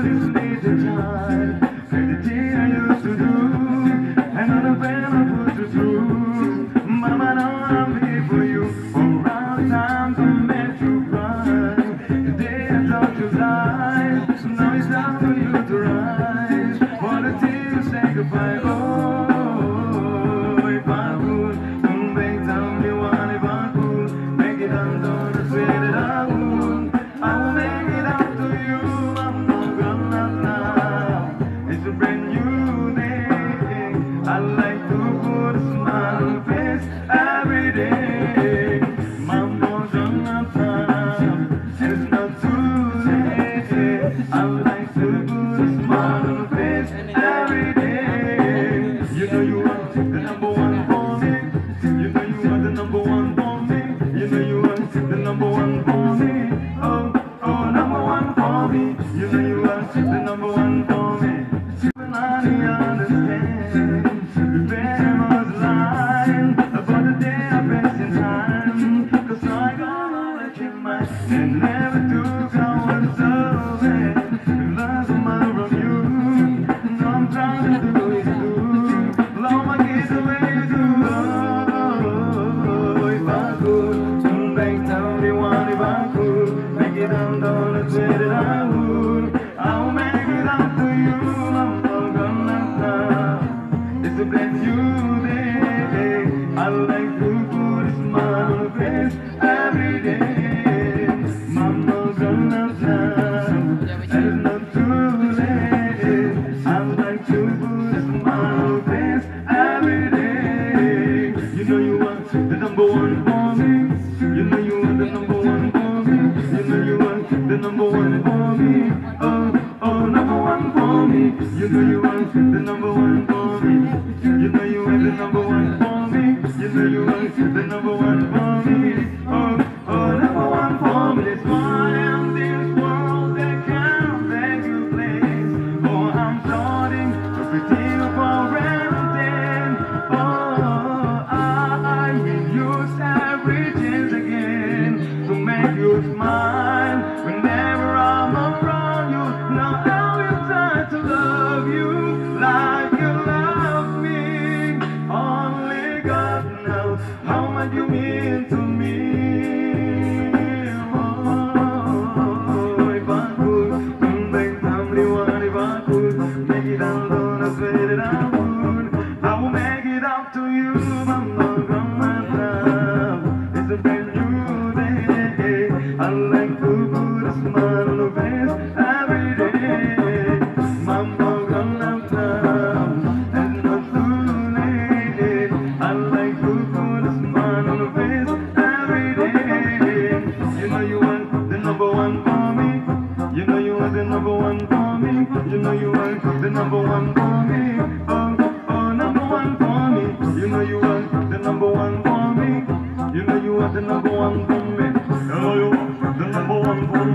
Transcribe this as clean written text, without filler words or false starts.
this little child. Every day I used to do, another pain I put you through. Mama, now I'm here for you. Around time to make you cry. Today I thought you lied, so now it's time for you to rise. For the tears say goodbye. Oh, if I could, come back, tell me what if I could. Make it undone, I swear that I would. I will make it up to you. I'm not gonna lie. It's a brand new day. I like to put a smile on your face every day. Mama's on my time, and it's not too late. I like to put a smile on your face every day. You know you are the number one for me. You know you are the number one for me. You know you are the number one for me. Oh, oh, number one for me. You know you are the number one for me. When I understand, we better was lying about the day I passed in time. 'Cause I got all that in mind and never took our serving. We learned so much from you. Now I'm trying to do it too. Love my kids the way you do. Oh, if I could, come back, tell me what if I could. Make it undone, I swear that I would. I'll make it up to you. I'm not gonna stop. It's a brand new day. I like to put a smile on your face every day. Mama's gonna stop, and it's not too late. I like to put a smile on your face every day. You know you are the number one for me. You know you are the number one for me. You know you are the number one for me. Oh, oh, number one for me. You know you are the number one for me. You know you are the number one for me. You know you are the number one for me. Oh, oh, number one for me. That's why I'm this world that can't make you place. Oh, I'm starting everything for everything. Oh, I will use every chance again to make you smile whenever I'm around you. Now I will try to love you like you love me. Only God knows how much you mean to me. Oh, if I could, come back, tell me what if I could. Make it undone, I swear that I would. I will make it up to you. I'm not gonna stop. It's a brand new day. I like to put a smile on your face every day. Mama gonna stop, and not too late. I like to put a smile on your face every day. You know you are the number one for me. You know you are the number one for me. You know you are the number one for me. Oh, oh, number one for me. You know you are the number one for me. You know you are the number one for me. You know you are the number one for me.